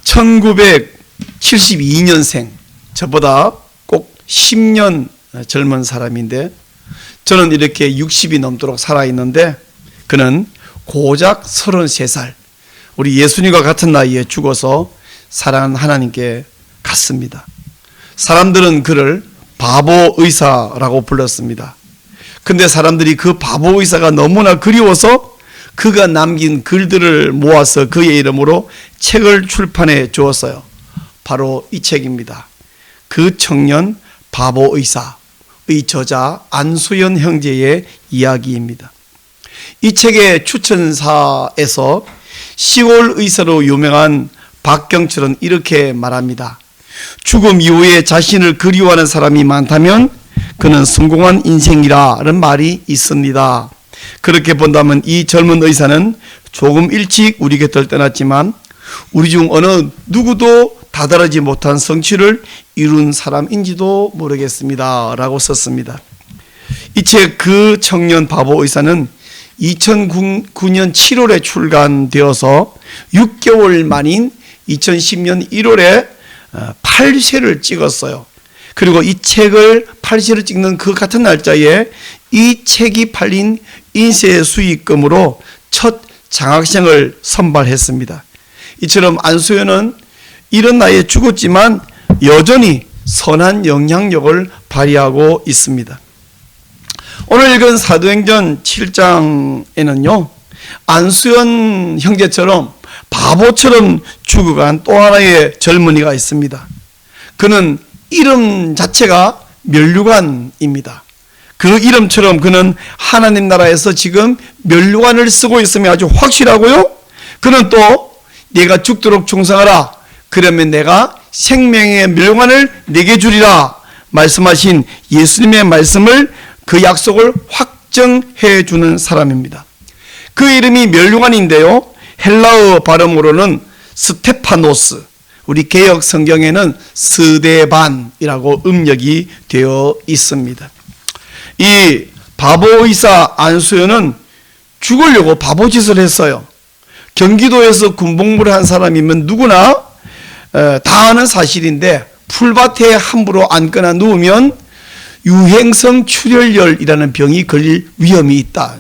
1972년생, 저보다 꼭 10년 젊은 사람인데, 저는 이렇게 60이 넘도록 살아있는데 그는 고작 33살, 우리 예수님과 같은 나이에 죽어서 사랑하는 하나님께 갔습니다. 사람들은 그를 바보 의사라고 불렀습니다. 근데 사람들이 그 바보 의사가 너무나 그리워서 그가 남긴 글들을 모아서 그의 이름으로 책을 출판해 주었어요. 바로 이 책입니다. 그 청년 바보 의사의 저자 안수연 형제의 이야기입니다. 이 책의 추천사에서 시골 의사로 유명한 박경철은 이렇게 말합니다. 죽음 이후에 자신을 그리워하는 사람이 많다면 그는 성공한 인생이라는 말이 있습니다. 그렇게 본다면 이 젊은 의사는 조금 일찍 우리 곁을 떠났지만 우리 중 어느 누구도 다다르지 못한 성취를 이룬 사람인지도 모르겠습니다 라고 썼습니다. 이 책 그 청년 바보 의사는 2009년 7월에 출간되어서 6개월 만인 2010년 1월에 8쇄를 찍었어요. 그리고 이 책을 8쇄를 찍는 그 같은 날짜에 이 책이 팔린 인쇄 수익금으로 첫 장학생을 선발했습니다. 이처럼 안수연은 이런 나이에 죽었지만 여전히 선한 영향력을 발휘하고 있습니다. 오늘 읽은 사도행전 7장에는요, 안수연 형제처럼 바보처럼 죽어간 또 하나의 젊은이가 있습니다. 그는 이름 자체가 면류관입니다. 그 이름처럼 그는 하나님 나라에서 지금 면류관을 쓰고 있음이 아주 확실하고요. 그는 또 네가 죽도록 충성하라, 그러면 내가 생명의 면류관을 내게 주리라 말씀하신 예수님의 말씀을, 그 약속을 확정해 주는 사람입니다. 그 이름이 면류관인데요, 헬라어 발음으로는 스테파노스, 우리 개역 성경에는 스데반이라고 음력이 되어 있습니다. 이 바보 의사 안수연은 죽으려고 바보짓을 했어요. 경기도에서 군복무를 한 사람이면 누구나 다 아는 사실인데, 풀밭에 함부로 앉거나 누우면 유행성 출혈열이라는 병이 걸릴 위험이 있다.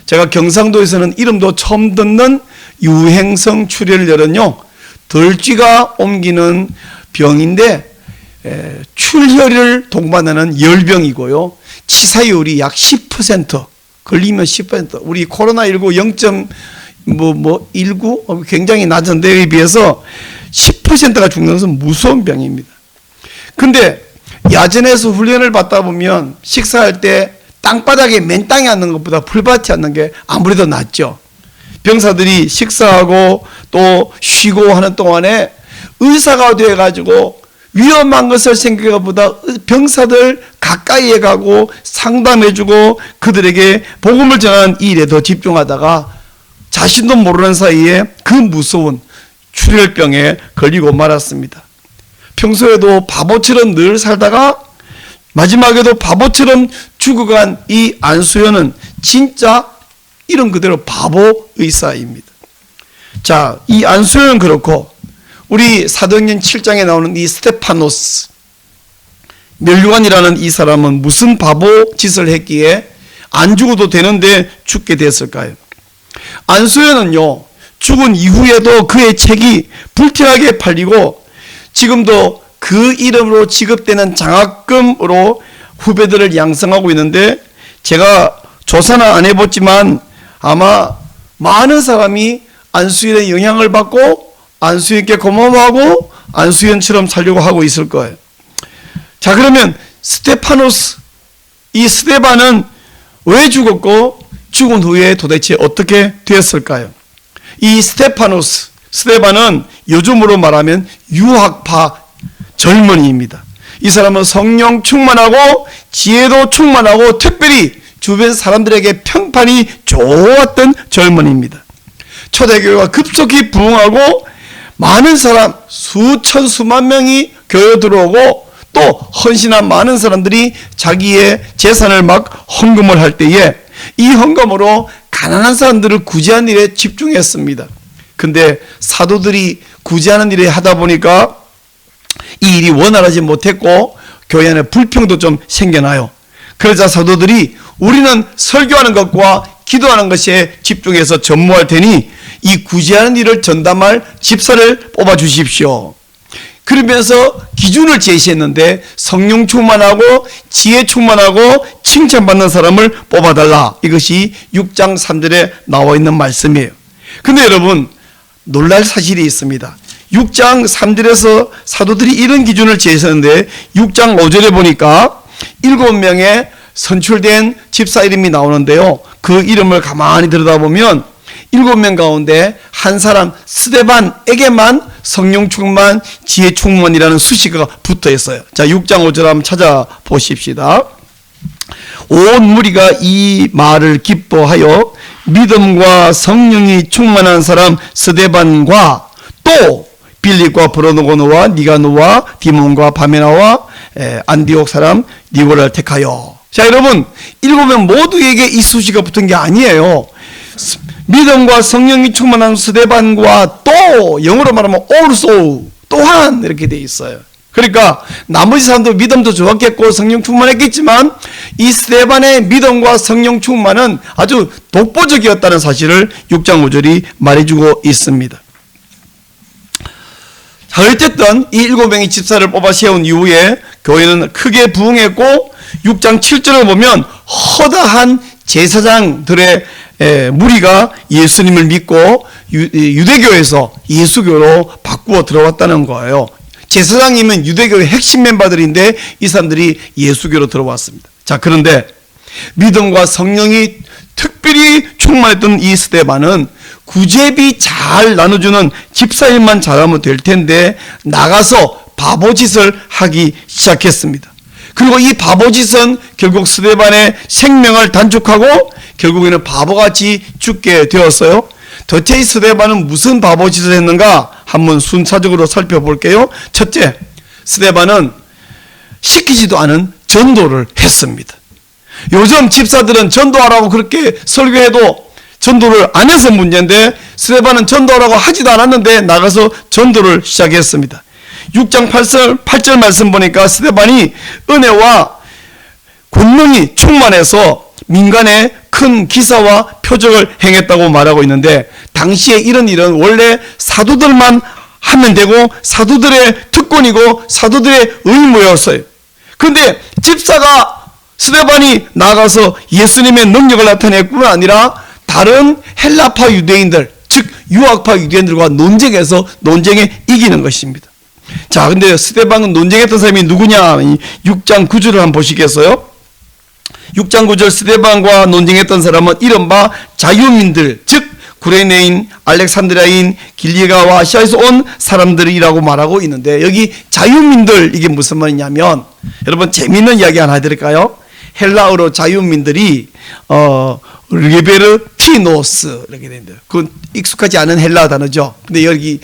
제가 경상도에서는 이름도 처음 듣는 유행성 출혈열은요, 덜쥐가 옮기는 병인데 출혈을 동반하는 열병이고요, 치사율이 약 10%, 걸리면 10%, 우리 코로나19 0.19 굉장히 낮은 데에 비해서 10%가 죽는 것은 무서운 병입니다. 근데 야전에서 훈련을 받다 보면 식사할 때 땅바닥에 맨땅에 앉는 것보다 풀밭에 앉는 게 아무래도 낫죠. 병사들이 식사하고 또 쉬고 하는 동안에 의사가 되어가지고 위험한 것을 생각보다 병사들 가까이에 가고 상담해주고 그들에게 복음을 전하는 이 일에 더 집중하다가 자신도 모르는 사이에 그 무서운 출혈병에 걸리고 말았습니다. 평소에도 바보처럼 늘 살다가 마지막에도 바보처럼 죽어간 이 안수연은 진짜 이름 그대로 바보 의사입니다. 자, 이 안수연은 그렇고 우리 사도행전 7장에 나오는 이 스테파노스, 면류관이라는 이 사람은 무슨 바보 짓을 했기에 안 죽어도 되는데 죽게 됐을까요? 안수연은요, 죽은 이후에도 그의 책이 불티나게 팔리고 지금도 그 이름으로 지급되는 장학금으로 후배들을 양성하고 있는데, 제가 조사는 안 해봤지만 아마 많은 사람이 안수연의 영향을 받고 안수연께 고마워하고 안수연처럼 살려고 하고 있을 거예요. 자, 그러면 스테파노스, 이 스데반은 왜 죽었고 죽은 후에 도대체 어떻게 되었을까요? 이 스데반은 요즘으로 말하면 유학파 젊은이입니다. 이 사람은 성령 충만하고 지혜도 충만하고 특별히 주변 사람들에게 평판이 좋았던 젊은이입니다. 초대교회가 급속히 부흥하고 많은 사람, 수천 수만 명이 교회 들어오고 또 헌신한 많은 사람들이 자기의 재산을 막 헌금을 할 때에 이 헌금으로 가난한 사람들을 구제하는 일에 집중했습니다. 근데 사도들이 구제하는 일을 하다 보니까 이 일이 원활하지 못했고 교회 안에 불평도 좀 생겨나요. 그러자 사도들이 우리는 설교하는 것과 기도하는 것에 집중해서 전무할 테니 이 구제하는 일을 전담할 집사를 뽑아 주십시오. 그러면서 기준을 제시했는데 성령 충만하고 지혜 충만하고 칭찬받는 사람을 뽑아달라. 이것이 6장 3절에 나와 있는 말씀이에요. 근데 여러분 놀랄 사실이 있습니다. 6장 3절에서 사도들이 이런 기준을 제시했는데 6장 5절에 보니까 7명의 선출된 집사 이름이 나오는데요. 그 이름을 가만히 들여다보면 7명 가운데 한 사람 스데반에게만 성령 충만, 지혜 충만이라는 수식어가 붙어 있어요. 자, 6장 5절 한번 찾아보십시다. 온 무리가 이 말을 기뻐하여 믿음과 성령이 충만한 사람 스데반과 또 빌립과 브로노고노와 니가노와 디몬과 바메나와 안디옥 사람 니고라를 택하여. 자, 여러분 7명 모두에게 이 수식어가 붙은 게 아니에요. 믿음과 성령이 충만한 스데반과 또 영어로 말하면 also 또한 이렇게 돼 있어요. 그러니까 나머지 사람도 믿음도 좋았겠고 성령 충만했겠지만 이 스데반의 믿음과 성령 충만은 아주 독보적이었다는 사실을 6장 5절이 말해주고 있습니다. 자, 어쨌든 이 7명의 집사를 뽑아 세운 이후에 교회는 크게 부흥했고 6장 7절을 보면 허다한 제사장들의 무리가 예수님을 믿고 유대교에서 예수교로 바꾸어 들어왔다는 거예요. 제사장이면 유대교의 핵심 멤버들인데 이 사람들이 예수교로 들어왔습니다. 자, 그런데 믿음과 성령이 특별히 충만했던 이 스데반은 구제비 잘 나눠주는 집사일만 잘하면 될 텐데 나가서 바보짓을 하기 시작했습니다. 그리고 이 바보짓은 결국 스데반의 생명을 단축하고 결국에는 바보같이 죽게 되었어요. 도대체 이 스데반은 무슨 바보짓을 했는가 한번 순차적으로 살펴볼게요. 첫째, 스데반은 시키지도 않은 전도를 했습니다. 요즘 집사들은 전도하라고 그렇게 설교해도 전도를 안 해서 문제인데 스데반은 전도하라고 하지도 않았는데 나가서 전도를 시작했습니다. 6장 8절 말씀 보니까 스데반이 은혜와 권능이 충만해서 민간에 큰 기사와 표적을 행했다고 말하고 있는데 당시에 이런 일은 원래 사도들만 하면 되고 사도들의 특권이고 사도들의 의무였어요. 그런데 집사가 스데반이 나가서 예수님의 능력을 나타낼 뿐 아니라 다른 헬라파 유대인들 즉 유학파 유대인들과 논쟁에 이기는 것입니다. 자, 근데 스데반은 논쟁했던 사람이 누구냐? 6장 9절을 한번 보시겠어요? 6장 9절 스데반과 논쟁했던 사람은 이른바 자유민들 즉 구레네인, 알렉산드리아인, 길리가와 아시아에서 온 사람들이라고 말하고 있는데 여기 자유민들 이게 무슨 말이냐면 여러분 재미있는 이야기 하나 해드릴까요? 헬라어로 자유민들이 리베르티노스 이렇게 되는데 그건 익숙하지 않은 헬라어 단어죠. 근데 여기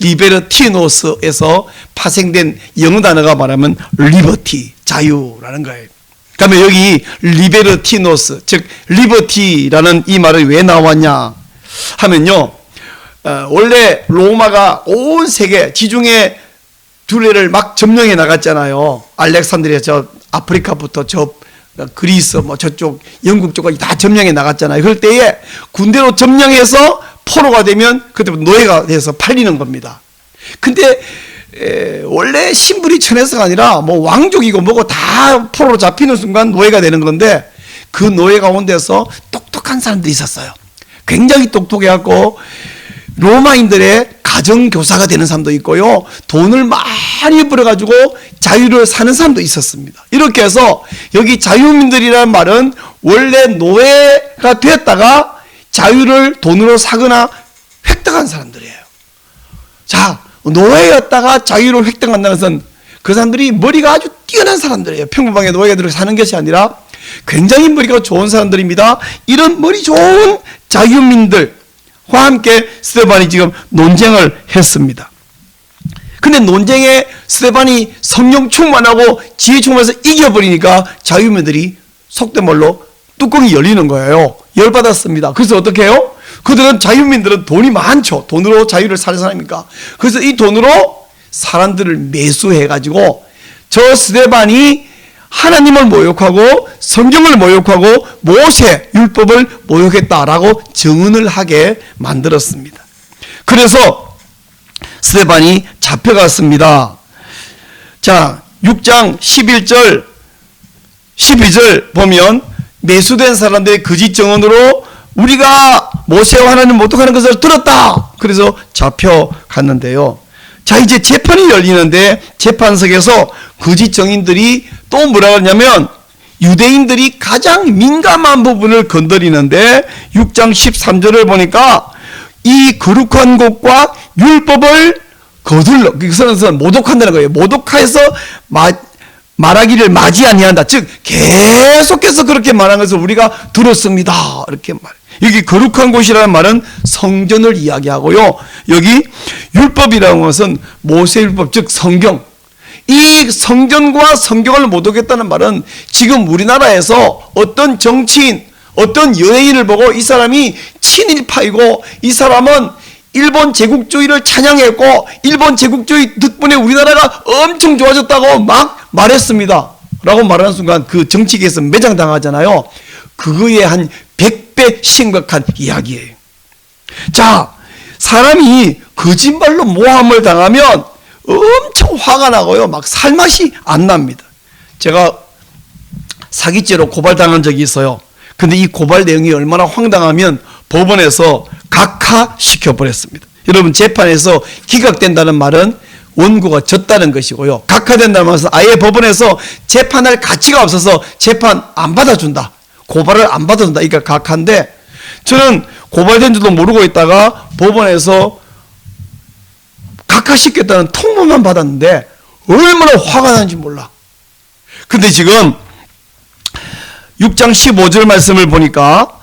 리베르티노스에서 파생된 영어 단어가 말하면 리버티, 자유라는 거예요. 그러면 여기 리베르티노스, 즉 리버티라는 이 말이 왜 나왔냐 하면요. 원래 로마가 온 세계 지중해 둘레를 막 점령해 나갔잖아요. 알렉산드리아 저 아프리카부터 저 그리스 뭐 저쪽 영국 쪽까지 다 점령해 나갔잖아요. 그럴 때에 군대로 점령해서 포로가 되면 그때부터 노예가 돼서 팔리는 겁니다. 근데 원래 신분이 천해서가 아니라 뭐 왕족이고 뭐고 다 포로로 잡히는 순간 노예가 되는 건데 그 노예 가운데서 똑똑한 사람들이 있었어요. 굉장히 똑똑해갖고 로마인들의 가정교사가 되는 사람도 있고요. 돈을 많이 벌어가지고 자유를 사는 사람도 있었습니다. 이렇게 해서 여기 자유민들이라는 말은 원래 노예가 됐다가 자유를 돈으로 사거나 획득한 사람들이에요. 자, 노예였다가 자유를 획득한다는 것은 그 사람들이 머리가 아주 뛰어난 사람들이에요. 평범하게 노예가 들어 사는 것이 아니라 굉장히 머리가 좋은 사람들입니다. 이런 머리 좋은 자유민들과 함께 스데반이 지금 논쟁을 했습니다. 근데 논쟁에 스데반이 성령 충만하고 지혜 충만해서 이겨버리니까 자유민들이 속된 말로 뚜껑이 열리는 거예요. 열받았습니다. 그래서 어떻게 해요? 그들은 자유민들은 돈이 많죠. 돈으로 자유를 사는 사람입니까? 그래서 이 돈으로 사람들을 매수해가지고 저 스데반이 하나님을 모욕하고 성경을 모욕하고 모세 율법을 모욕했다라고 증언을 하게 만들었습니다. 그래서 스데반이 잡혀갔습니다. 자, 6장 11절 12절 보면 매수된 사람들의 거짓 증언으로 우리가 모세와 하나님 모독하는 것을 들었다. 그래서 잡혀갔는데요. 자, 이제 재판이 열리는데 재판석에서 거짓 증인들이 또 뭐라 그러냐면 유대인들이 가장 민감한 부분을 건드리는데 6장 13절을 보니까 이 거룩한 곳과 율법을 거둘러, 그것은 모독한다는 거예요. 모독해서 말하기를 맞이 아니한다. 즉 계속해서 그렇게 말한 것을 우리가 들었습니다. 이렇게 말해요. 여기 거룩한 곳이라는 말은 성전을 이야기하고요. 여기 율법이라는 것은 모세율법, 즉 성경. 이 성전과 성경을 모독했다는 말은 지금 우리나라에서 어떤 정치인, 어떤 연예인을 보고 이 사람이 친일파이고 이 사람은 일본 제국주의를 찬양했고 일본 제국주의 덕분에 우리나라가 엄청 좋아졌다고 막 말했습니다. 라고 말하는 순간 그 정치계에서 매장당하잖아요. 그거에 한 100배 심각한 이야기예요. 자, 사람이 거짓말로 모함을 당하면 엄청 화가 나고요. 막 살맛이 안 납니다. 제가 사기죄로 고발당한 적이 있어요. 근데 이 고발 내용이 얼마나 황당하면 법원에서 각하시켜버렸습니다. 여러분, 재판에서 기각된다는 말은 원고가 졌다는 것이고요. 각하된다는 말은 아예 법원에서 재판할 가치가 없어서 재판 안 받아준다. 고발을 안 받아준다. 그러니까 각하인데 저는 고발된 줄도 모르고 있다가 법원에서 각하시켰다는 통보만 받았는데 얼마나 화가 나는지 몰라. 근데 지금 6장 15절 말씀을 보니까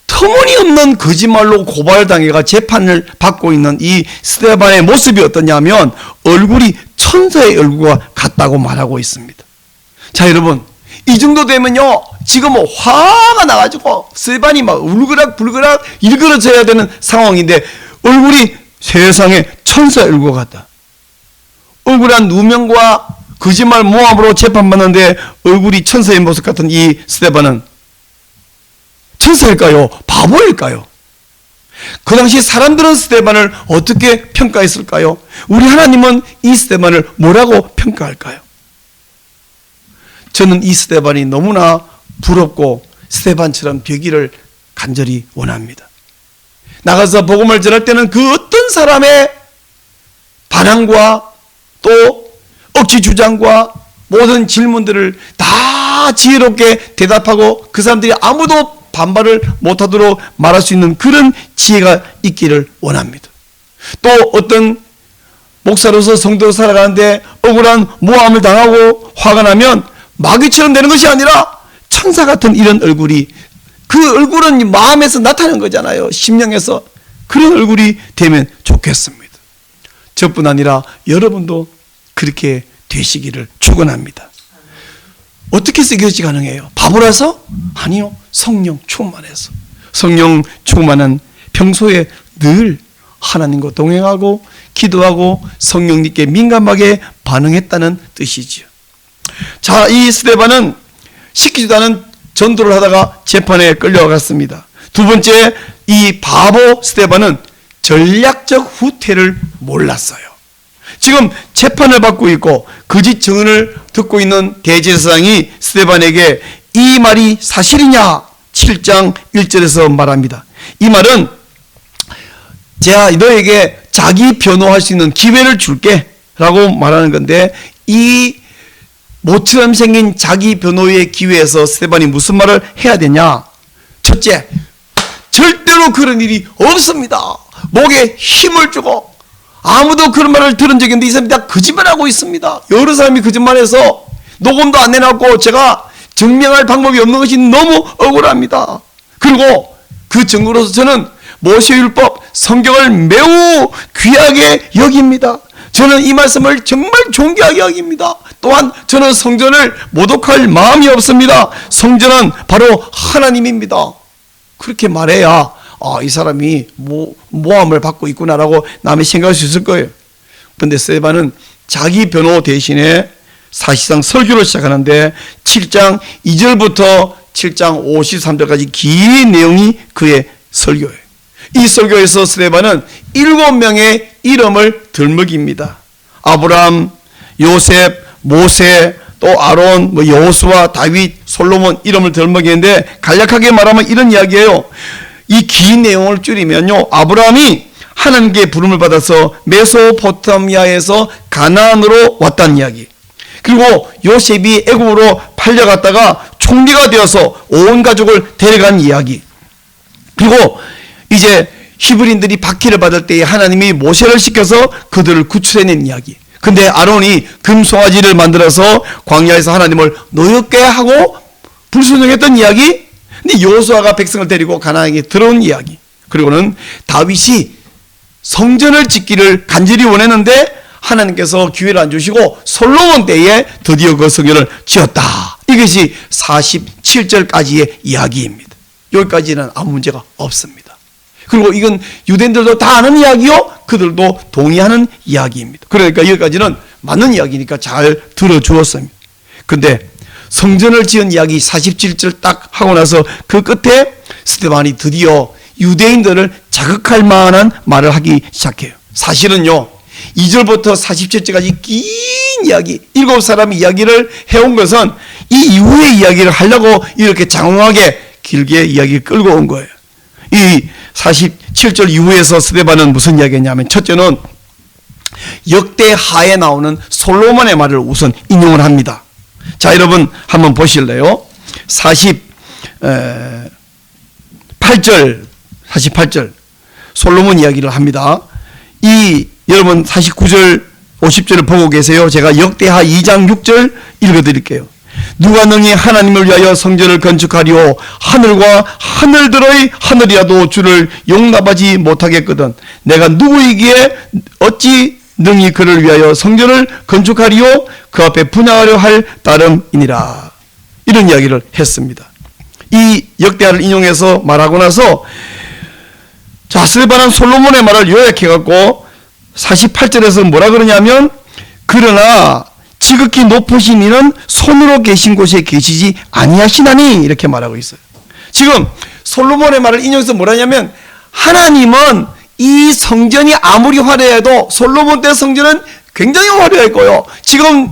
터무니없는 거짓말로 고발당해가 재판을 받고 있는 이 스데반의 모습이 어떠냐면 얼굴이 천사의 얼굴과 같다고 말하고 있습니다. 자, 여러분, 이 정도 되면요 지금 뭐 화가 나가지고 스데반이 막 울그락불그락 일그러져야 되는 상황인데 얼굴이 세상에 천사의 얼굴 같다. 억울한 누명과 거짓말 모함으로 재판받는데 얼굴이 천사의 모습 같은 이 스데반은 천사일까요? 바보일까요? 그 당시 사람들은 스데반을 어떻게 평가했을까요? 우리 하나님은 이 스데반을 뭐라고 평가할까요? 저는 이 스데반이 너무나 부럽고 스데반처럼 되기를 간절히 원합니다. 나가서 복음을 전할 때는 그 어떤 사람의 반항과 또 억지 주장과 모든 질문들을 다 지혜롭게 대답하고 그 사람들이 아무도 반발을 못하도록 말할 수 있는 그런 지혜가 있기를 원합니다. 또 어떤 목사로서 성도로 살아가는데 억울한 모함을 당하고 화가 나면 마귀처럼 되는 것이 아니라 천사 같은 이런 얼굴이, 그 얼굴은 마음에서 나타나는 거잖아요. 심령에서. 그런 얼굴이 되면 좋겠습니다. 저뿐 아니라 여러분도 그렇게 되시기를 축원합니다. 어떻게 해서 이것이 가능해요? 바보라서? 아니요. 성령 충만해서. 성령 충만은 평소에 늘 하나님과 동행하고 기도하고 성령님께 민감하게 반응했다는 뜻이지요. 자, 이 스데반은 시키지도 않은 전도를 하다가 재판에 끌려갔습니다. 두 번째, 이 바보 스데반은 전략적 후퇴를 몰랐어요. 지금 재판을 받고 있고 거짓 증언을 듣고 있는 대제사장이 스데반에게 이 말이 사실이냐? 7장 1절에서 말합니다. 이 말은 제가 너에게 자기 변호할 수 있는 기회를 줄게 라고 말하는 건데, 이 모처럼 생긴 자기 변호의 기회에서 스데반이 무슨 말을 해야 되냐? 첫째, 절대로 그런 일이 없습니다. 목에 힘을 주고, 아무도 그런 말을 들은 적이 없는데 이 사람이 다 거짓말하고 있습니다. 여러 사람이 거짓말해서 녹음도 안 내놨고 제가 증명할 방법이 없는 것이 너무 억울합니다. 그리고 그 증거로서 저는 모세율법 성경을 매우 귀하게 여깁니다. 저는 이 말씀을 정말 존귀하게 여깁니다. 또한 저는 성전을 모독할 마음이 없습니다. 성전은 바로 하나님입니다. 그렇게 말해야 이 사람이 모함을 받고 있구나라고 남이 생각할 수 있을 거예요. 그런데 스데반은 자기 변호 대신에 사실상 설교를 시작하는데 7장 2절부터 7장 53절까지 긴 내용이 그의 설교예요. 이 설교에서 스데반은 7명의 이름을 들먹입니다. 아브람, 요셉, 모세, 또 아론, 여호수아, 다윗, 솔로몬 이름을 들먹이는데 간략하게 말하면 이런 이야기예요. 이 긴 내용을 줄이면요, 아브람이 하나님께 부름을 받아서 메소포타미아에서 가나안으로 왔다는 이야기. 그리고 요셉이 애굽으로 팔려갔다가 총리가 되어서 온 가족을 데려간 이야기. 그리고 이제 히브리인들이 박해를 받을 때에 하나님이 모세를 시켜서 그들을 구출해낸 이야기. 근데 아론이 금송아지를 만들어서 광야에서 하나님을 노엽게 하고 불순종했던 이야기. 근데 여호수아가 백성을 데리고 가나안에 들어온 이야기. 그리고는 다윗이 성전을 짓기를 간절히 원했는데 하나님께서 기회를 안 주시고 솔로몬 때에 드디어 그 성전을 지었다. 이것이 47절까지의 이야기입니다. 여기까지는 아무 문제가 없습니다. 그리고 이건 유대인들도 다 아는 이야기요, 그들도 동의하는 이야기입니다. 그러니까 여기까지는 맞는 이야기니까 잘 들어주었습니다. 근데 성전을 지은 이야기 47절 딱 하고 나서 그 끝에 스데반이 드디어 유대인들을 자극할 만한 말을 하기 시작해요. 사실은요, 2절부터 47절까지 긴 이야기, 7사람의 이야기를 해온 것은 이 이후의 이야기를 하려고 이렇게 장황하게 길게 이야기를 끌고 온 거예요. 이 47절 이후에서 스데반은 무슨 이야기냐면, 첫째는 역대하에 나오는 솔로몬의 말을 우선 인용을 합니다. 자, 여러분 한번 보실래요? 48절 솔로몬 이야기를 합니다. 여러분 49절 50절을 보고 계세요. 제가 역대하 2장 6절 읽어드릴게요. 누가 능히 하나님을 위하여 성전을 건축하리오. 하늘과 하늘들의 하늘이라도 주를 용납하지 못하겠거든. 내가 누구이기에 어찌 능히 그를 위하여 성전을 건축하리오. 그 앞에 분양하려 할 따름이니라. 이런 이야기를 했습니다. 이 역대하를 인용해서 말하고 나서, 자, 스데반은 솔로몬의 말을 요약해갖고 48절에서 뭐라 그러냐면, 그러나 지극히 높으신 이는 손으로 계신 곳에 계시지 아니하시나니, 이렇게 말하고 있어요. 지금 솔로몬의 말을 인용해서 뭐라냐면, 하나님은 이 성전이 아무리 화려해도 솔로몬 때 성전은 굉장히 화려했고요, 지금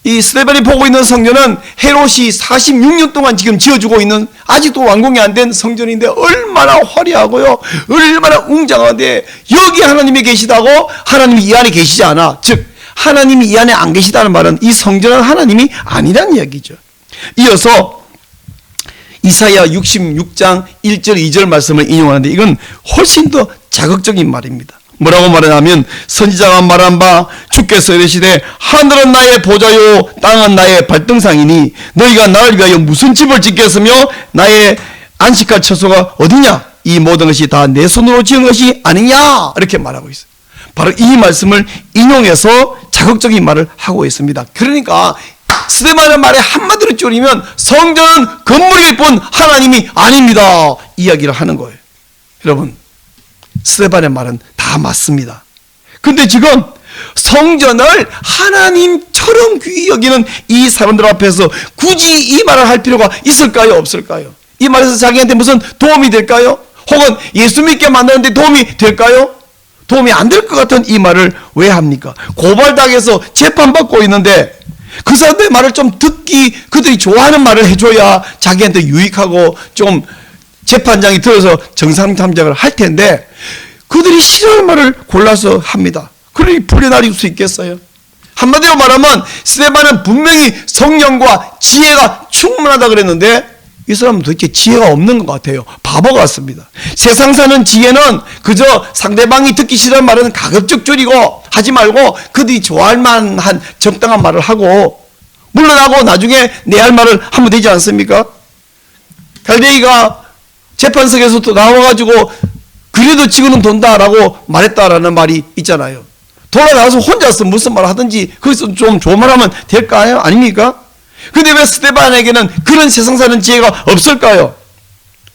이 스데반이 보고 있는 성전은 헤롯이 46년 동안 지금 지어주고 있는 아직도 완공이 안 된 성전인데 얼마나 화려하고요, 얼마나 웅장한데, 여기 하나님이 계시다고 하나님이 이 안에 계시지 않아. 즉 하나님이 이 안에 안 계시다는 말은 이 성전은 하나님이 아니라는 이야기죠. 이어서 이사야 66장 1절 2절 말씀을 인용하는데, 이건 훨씬 더 자극적인 말입니다. 뭐라고 말하냐면, 선지자가 말한 바 주께서 이르시되 하늘은 나의 보좌요 땅은 나의 발등상이니 너희가 나를 위하여 무슨 집을 짓겠으며 나의 안식할 처소가 어디냐. 이 모든 것이 다 내 손으로 지은 것이 아니냐. 이렇게 말하고 있어요. 바로 이 말씀을 인용해서 자극적인 말을 하고 있습니다. 그러니까 스데반의 말에 한마디로 줄이면 성전은 건물일 뿐 하나님이 아닙니다, 이야기를 하는 거예요. 여러분, 스데반의 말은 다 맞습니다. 근데 지금 성전을 하나님처럼 귀히 여기는 이 사람들 앞에서 굳이 이 말을 할 필요가 있을까요, 없을까요? 이 말에서 자기한테 무슨 도움이 될까요? 혹은 예수 믿게 만드는데 도움이 될까요? 도움이 안 될 것 같은 이 말을 왜 합니까? 고발당해서 재판받고 있는데 그 사람들의 말을 좀 듣기, 그들이 좋아하는 말을 해줘야 자기한테 유익하고 좀 재판장이 들어서 정상 참작을 할 텐데, 그들이 싫어할 말을 골라서 합니다. 그러니 풀려날 수 있겠어요? 한마디로 말하면 스데반은 분명히 성령과 지혜가 충분하다 그랬는데, 이 사람은 도대체 지혜가 없는 것 같아요. 바보 같습니다. 세상 사는 지혜는 그저 상대방이 듣기 싫은 말은 가급적 줄이고 하지 말고 그들이 좋아할 만한 적당한 말을 하고 물러나고 나중에 내 할 말을 하면 되지 않습니까? 갈대이가 재판석에서 또 나와가지고 그래도 지구는 돈다라고 말했다라는 말이 있잖아요. 돌아나와서 혼자서 무슨 말을 하든지 거기서 좀 좋은 말 하면 될까요? 아닙니까? 근데 왜 스데반에게는 그런 세상 사는 지혜가 없을까요?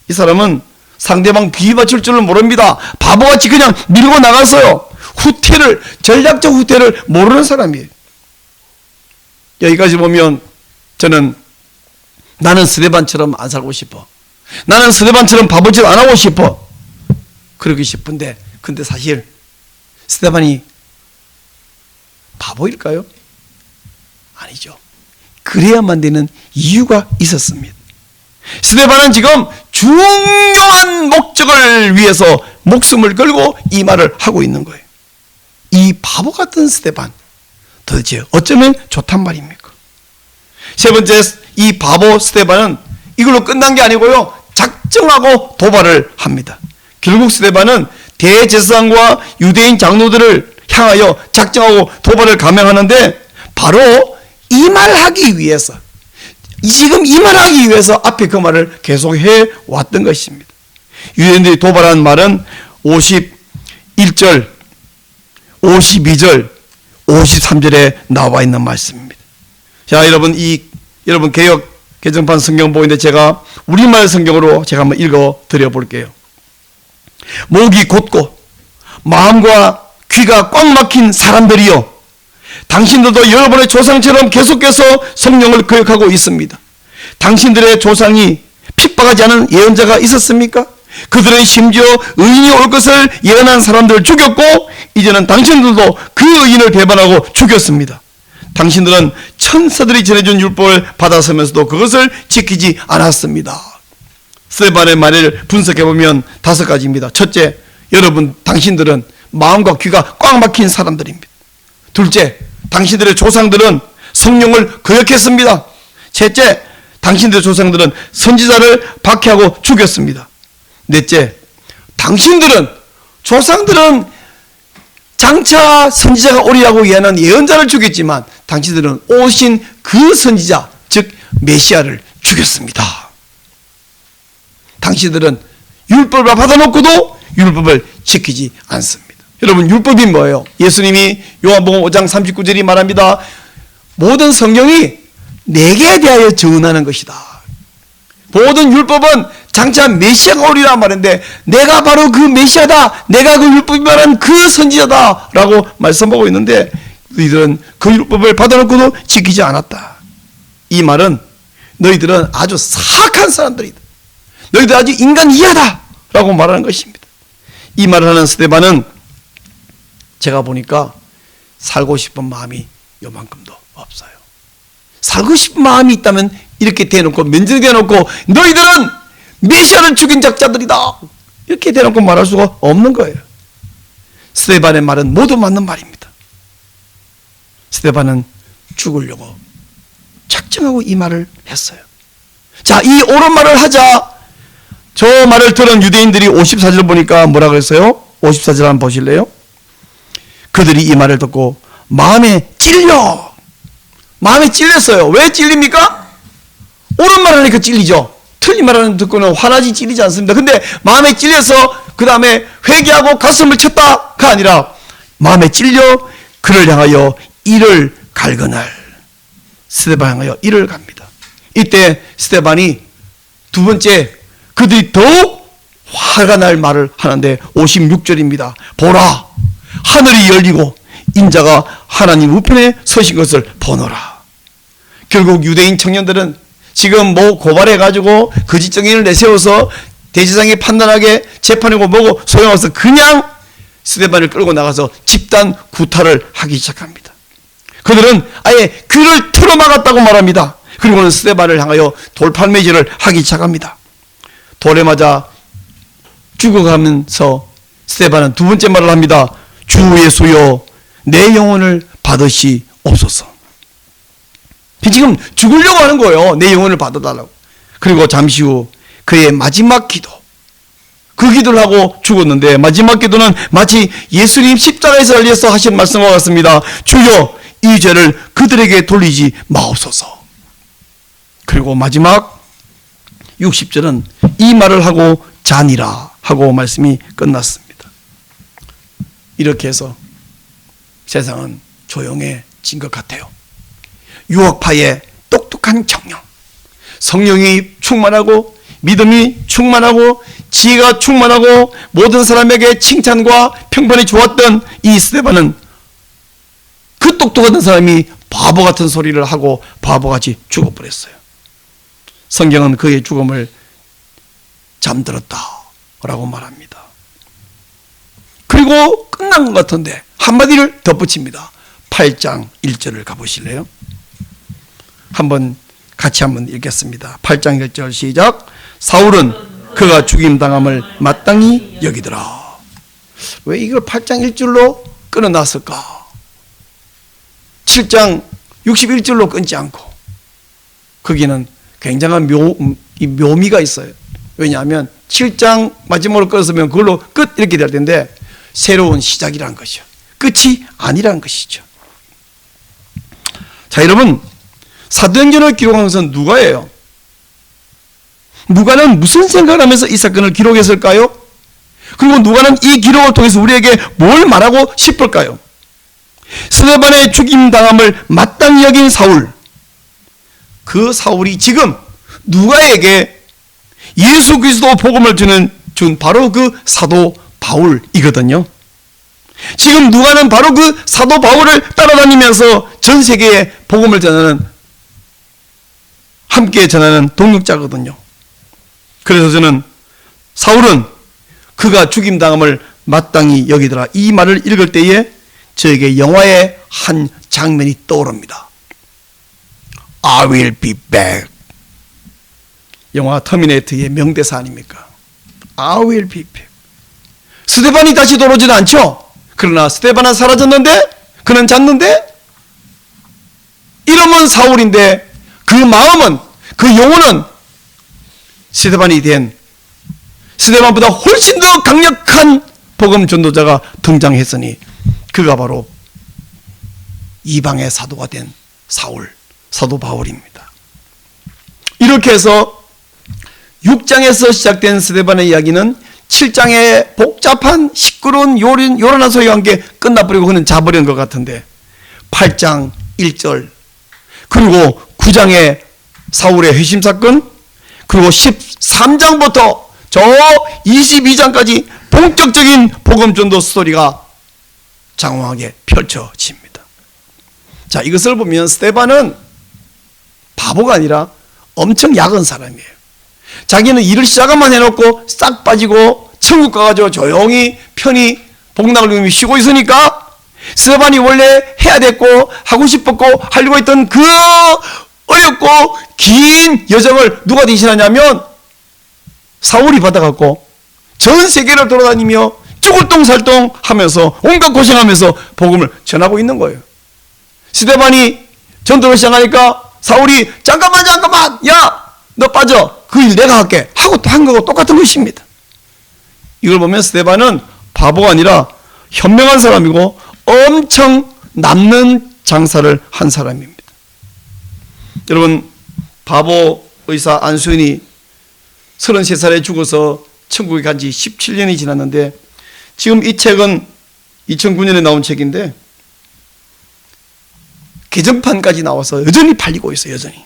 이 사람은 상대방 비위 맞출 줄을 모릅니다. 바보같이 그냥 밀고 나갔어요. 전략적 후퇴를 모르는 사람이에요. 여기까지 보면 저는 나는 스데반처럼 안 살고 싶어. 나는 스데반처럼 바보짓 안 하고 싶어. 그러기 싶은데, 근데 사실 스데반이 바보일까요? 아니죠. 그래야만 되는 이유가 있었습니다. 스데반은 지금 중요한 목적을 위해서 목숨을 걸고 이 말을 하고 있는 거예요. 이 바보 같은 스데반, 도대체 어쩌면 좋단 말입니까? 세 번째, 이 바보 스데반은 이걸로 끝난 게 아니고요, 작정하고 도발을 합니다. 결국 스데반은 대제사장과 유대인 장로들을 향하여 작정하고 도발을 감행하는데, 바로 이 말하기 위해서, 지금 이 말하기 위해서 앞에 그 말을 계속해 왔던 것입니다. 유대인들이 도발한 말은 51절, 52절, 53절에 나와 있는 말씀입니다. 자, 여러분 개정판 성경 보이는데 제가 우리말 성경으로 제가 한번 읽어 드려 볼게요. 목이 곧고 마음과 귀가 꽉 막힌 사람들이여, 당신들도 여러분의 조상처럼 계속해서 성령을 거역하고 있습니다. 당신들의 조상이 핍박하지 않은 예언자가 있었습니까? 그들은 심지어 의인이 올 것을 예언한 사람들을 죽였고, 이제는 당신들도 그 의인을 배반하고 죽였습니다. 당신들은 천사들이 전해준 율법을 받아서면서도 그것을 지키지 않았습니다. 스데반의 말을 분석해보면 5가지입니다. 첫째, 여러분 당신들은 마음과 귀가 꽉 막힌 사람들입니다. 둘째, 당신들의 조상들은 성령을 거역했습니다. 셋째, 당신들의 조상들은 선지자를 박해하고 죽였습니다. 넷째, 조상들은 장차 선지자가 오리라고 예언한 예언자를 죽였지만 당신들은 오신 그 선지자, 즉 메시아를 죽였습니다. 당신들은 율법을 받아놓고도 율법을 지키지 않습니다. 여러분, 율법이 뭐예요? 예수님이 요한복음 5장 39절이 말합니다. 모든 성경이 내게 대하여 증언하는 것이다. 모든 율법은 장차 메시아가 오리라 말인데, 내가 바로 그 메시아다, 내가 그 율법이 말한 그 선지자다 라고 말씀하고 있는데, 너희들은 그 율법을 받아놓고도 지키지 않았다. 이 말은 너희들은 아주 사악한 사람들이다, 너희들 아주 인간 이하다 라고 말하는 것입니다. 이 말을 하는 스데반은 제가 보니까 살고 싶은 마음이 요만큼도 없어요. 살고 싶은 마음이 있다면 이렇게 대놓고 면전대놓고 너희들은 메시아를 죽인 작자들이다 이렇게 대놓고 말할 수가 없는 거예요. 스데반의 말은 모두 맞는 말입니다. 스데반은 죽으려고 작정하고 이 말을 했어요. 자, 이 옳은 말을 하자 저 말을 들은 유대인들이 54절 보니까 뭐라 그랬어요? 54절 한번 보실래요? 그들이 이 말을 듣고 마음에 찔렸어요. 왜 찔립니까? 옳은 말 하니까 찔리죠. 틀린 말 하는 듣고는 화나지 찔리지 않습니다. 근데 마음에 찔려서 그 다음에 회개하고 가슴을 쳤다가 아니라 마음에 찔려 그를 향하여 이를 갈거날, 스데반 향하여 이를 갑니다. 이때 스데반이 두 번째, 그들이 더욱 화가 날 말을 하는데 56절입니다. 보라, 하늘이 열리고 인자가 하나님 우편에 서신 것을 보노라. 결국 유대인 청년들은 지금 고발해가지고 거짓 증인을 내세워서 대제사장이 판단하게 재판이고 뭐고 소용없어 그냥 스데반을 끌고 나가서 집단 구타를 하기 시작합니다. 그들은 아예 귀를 틀어막았다고 말합니다. 그리고는 스데반을 향하여 돌팔매질을 하기 시작합니다. 돌에 맞아 죽어가면서 스데반은 두 번째 말을 합니다. 주 예수여, 내 영혼을 받으시옵소서. 지금 죽으려고 하는 거예요. 내 영혼을 받아달라고. 그리고 잠시 후 그의 마지막 기도, 그 기도를 하고 죽었는데 마지막 기도는 마치 예수님 십자가에서 달려서 하신 말씀과 같습니다. 주여, 이 죄를 그들에게 돌리지 마옵소서. 그리고 마지막 60절은 이 말을 하고 자니라 하고 말씀이 끝났습니다. 이렇게 해서 세상은 조용해진 것 같아요. 유혹파의 똑똑한 청년, 성령이 충만하고 믿음이 충만하고 지혜가 충만하고 모든 사람에게 칭찬과 평판이 좋았던 이 스데반은 그 똑똑한 사람이 바보 같은 소리를 하고 바보같이 죽어버렸어요. 성경은 그의 죽음을 잠들었다라고 말합니다. 그리고 끝난 것 같은데 한마디를 덧붙입니다. 8장 1절을 가보실래요? 같이 한번 읽겠습니다. 8장 1절 시작. 사울은 그가 죽임당함을 마땅히 여기더라. 왜 이걸 8장 1절로 끊어놨을까? 7장 61절로 끊지 않고. 거기는 굉장한 묘미가 있어요. 왜냐하면 7장 마지막으로 끊었으면 그걸로 끝 이렇게 될 텐데 새로운 시작이라는 것이죠. 끝이 아니라는 것이죠. 자, 여러분, 사도행전을 기록한 것은 누가예요? 누가는 무슨 생각을 하면서 이 사건을 기록했을까요? 그리고 누가는 이 기록을 통해서 우리에게 뭘 말하고 싶을까요? 스데반의 죽임당함을 마땅히 여긴 사울, 그 사울이 지금 누가에게 예수 그리스도 복음을 준 바로 그 사도 바울이거든요. 지금 누가는 바로 그 사도 바울을 따라다니면서 전 세계에 복음을 함께 전하는 동역자거든요. 그래서 저는 사울은 그가 죽임당함을 마땅히 여기더라, 이 말을 읽을 때에 저에게 영화의 한 장면이 떠오릅니다. I will be back. 영화 터미네이터의 명대사 아닙니까? I will be back. 스데반이 다시 돌아오지는 않죠. 그러나 스데반은 사라졌는데, 그는 잤는데, 이름은 사울인데 그 마음은, 그 영혼은 스데반이 된, 스데반보다 훨씬 더 강력한 복음 전도자가 등장했으니 그가 바로 이방의 사도가 된 사도 바울입니다. 이렇게 해서 6장에서 시작된 스데반의 이야기는 7장의 복잡한 시끄러운 요란한 소리와 함께 끝나버리고 그는 자버린 것 같은데 8장 1절 그리고 9장의 사울의 회심 사건, 그리고 13장부터 저 22장까지 본격적인 복음 전도 스토리가 장황하게 펼쳐집니다. 자, 이것을 보면 스데반은 바보가 아니라 엄청 약한 사람이에요. 자기는 일을 시작만 해놓고 싹 빠지고 천국 가가지고 조용히 편히 복락을 누리며 쉬고 있으니까 스데반이 원래 해야 됐고 하고 싶었고 하려고 했던 그 어렵고 긴 여정을 누가 대신하냐면 사울이 받아갖고 전 세계를 돌아다니며 죽을 똥살똥 하면서 온갖 고생하면서 복음을 전하고 있는 거예요. 스데반이 전도를 시작하니까 사울이 잠깐만 야 너 빠져, 그 일 내가 할게 하고 한 거고 똑같은 것입니다. 이걸 보면 스데반은 바보가 아니라 현명한 사람이고 엄청 남는 장사를 한 사람입니다. 여러분, 바보 의사 안수인이 33살에 죽어서 천국에 간 지 17년이 지났는데 지금 이 책은 2009년에 나온 책인데 개정판까지 나와서 여전히 팔리고 있어요. 여전히.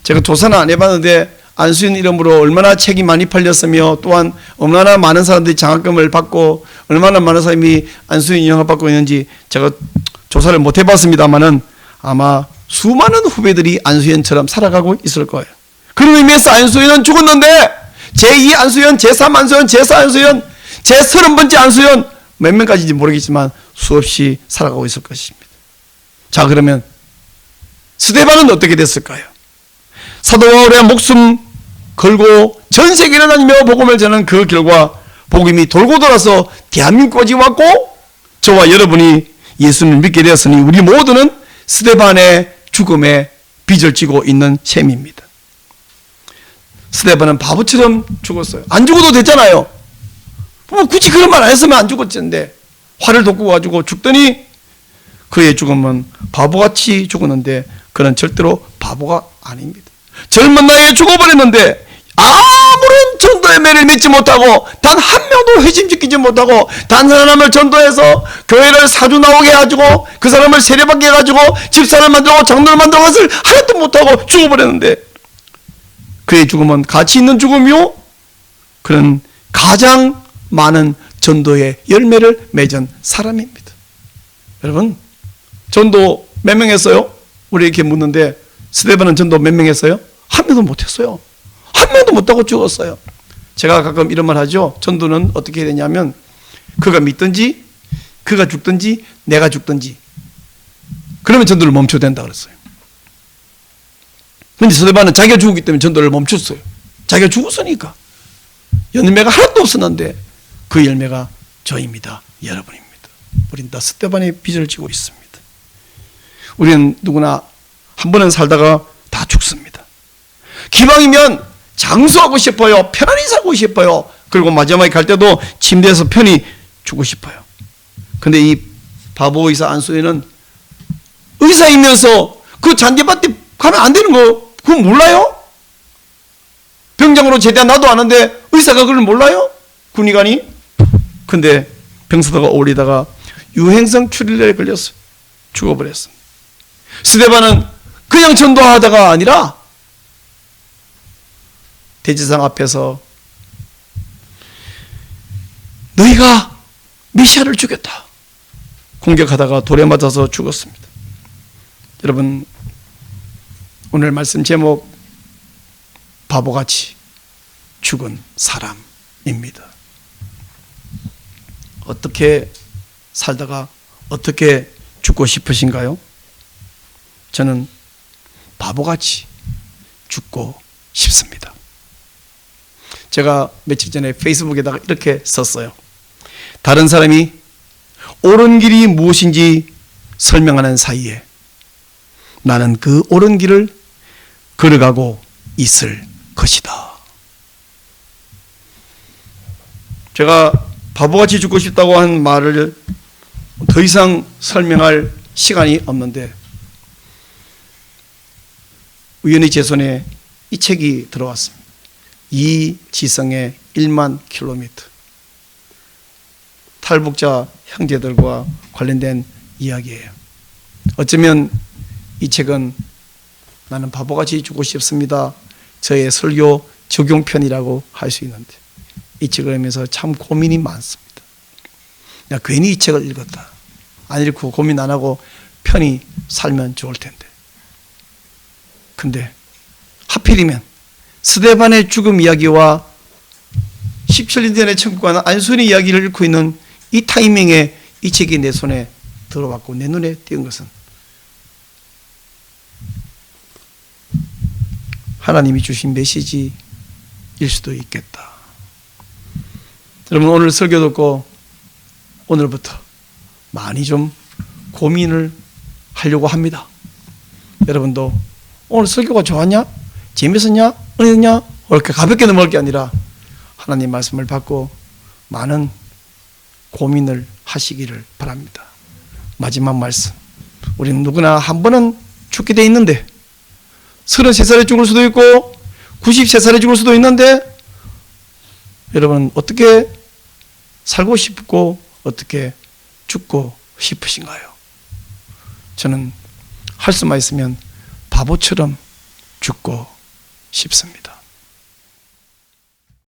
제가 조사는 안 해봤는데 안수인 이름으로 얼마나 책이 많이 팔렸으며 또한 얼마나 많은 사람들이 장학금을 받고 얼마나 많은 사람이 안수인 영향을 받고 있는지 제가 조사를 못 해봤습니다만은 아마 수많은 후배들이 안수인처럼 살아가고 있을 거예요. 그런 의미에서 안수인은 죽었는데 제2 안수인, 제3 안수인, 제4 안수인, 제30번째 안수인 몇 명까지인지 모르겠지만 수없이 살아가고 있을 것입니다. 자, 그러면 스데반은 어떻게 됐을까요? 사도 바울의 목숨 걸고 전 세계를 다니며 복음을 전하는 그 결과 복음이 돌고 돌아서 대한민국까지 왔고 저와 여러분이 예수님을 믿게 되었으니 우리 모두는 스데반의 죽음에 빚을 지고 있는 셈입니다. 스데반은 바보처럼 죽었어요. 안 죽어도 됐잖아요. 뭐 굳이 그런 말 안 했으면 안 죽었는데 화를 돋고 가지고 죽더니 그의 죽음은 바보같이 죽었는데 그는 절대로 바보가 아닙니다. 젊은 나이에 죽어버렸는데 아무런 전도의 매를 믿지 못하고 단 한 명도 회심시키지 못하고 단 한 사람을 전도해서 교회를 사주 나오게 해가지고 그 사람을 세례받게 해가지고 집사를 만들고 장로를 만들고 것을 하나도 못하고 죽어버렸는데 그의 죽음은 가치 있는 죽음이요, 그는 가장 많은 전도의 열매를 맺은 사람입니다. 여러분, 전도 몇 명 했어요? 우리 이렇게 묻는데 스데반은 전도 몇 명 했어요? 한 명도 못했어요. 한 명도 못하고 죽었어요. 제가 가끔 이런 말 하죠. 전도는 어떻게 해야 되냐면, 그가 믿든지 그가 죽든지 내가 죽든지, 그러면 전도를 멈춰야 된다 그랬어요. 근데 스데반은 자기가 죽었기 때문에 전도를 멈췄어요. 자기가 죽었으니까. 열매가 하나도 없었는데 그 열매가 저입니다. 여러분입니다. 우린 다 스데반의 빚을 지고 있습니다. 우리는 누구나 한 번은 살다가 다 죽습니다. 기왕이면 장수하고 싶어요. 편안히 살고 싶어요. 그리고 마지막에 갈 때도 침대에서 편히 죽고 싶어요. 근데 이 바보 의사 안수희는 의사이면서 그 잔디밭에 가면 안 되는 거 그거 몰라요? 병장으로 제대한 나도 아는데 의사가 그걸 몰라요? 군의관이? 근데 병사다가 올리다가 유행성 출혈에 걸려서 죽어버렸습니다. 스데반은 그냥 전도하다가 아니라 대제사장 앞에서 너희가 메시아를 죽였다, 공격하다가 돌에 맞아서 죽었습니다. 여러분, 오늘 말씀 제목 바보같이 죽은 사람입니다. 어떻게 살다가 어떻게 죽고 싶으신가요? 저는 바보같이 죽고 싶습니다. 제가 며칠 전에 페이스북에다가 이렇게 썼어요. 다른 사람이 옳은 길이 무엇인지 설명하는 사이에 나는 그 옳은 길을 걸어가고 있을 것이다. 제가 바보같이 죽고 싶다고 한 말을 더 이상 설명할 시간이 없는데, 우연히 제 손에 이 책이 들어왔습니다. 이지성의 1만 킬로미터. 탈북자 형제들과 관련된 이야기예요. 어쩌면 이 책은 나는 바보같이 죽고 싶습니다, 저의 설교 적용편이라고 할 수 있는데, 이 책을 하면서 참 고민이 많습니다. 야, 괜히 이 책을 읽었다. 안 읽고 고민 안 하고 편히 살면 좋을 텐데. 근데 하필이면 스데반의 죽음 이야기와 17년 전에 천국 가는 안수인의 이야기를 읽고 있는 이 타이밍에 이 책이 내 손에 들어왔고 내 눈에 띄은 것은 하나님이 주신 메시지일 수도 있겠다. 여러분, 오늘 설교 듣고 오늘부터 많이 좀 고민을 하려고 합니다. 여러분도 오늘 설교가 좋았냐? 재밌었냐? 은혜였냐? 이렇게 가볍게 넘어갈 게 아니라 하나님 말씀을 받고 많은 고민을 하시기를 바랍니다. 마지막 말씀. 우리는 누구나 한 번은 죽게 돼 있는데 33살에 죽을 수도 있고 93살에 죽을 수도 있는데, 여러분 어떻게 살고 싶고 어떻게 죽고 싶으신가요? 저는 할 수만 있으면 바보처럼 죽고 싶습니다.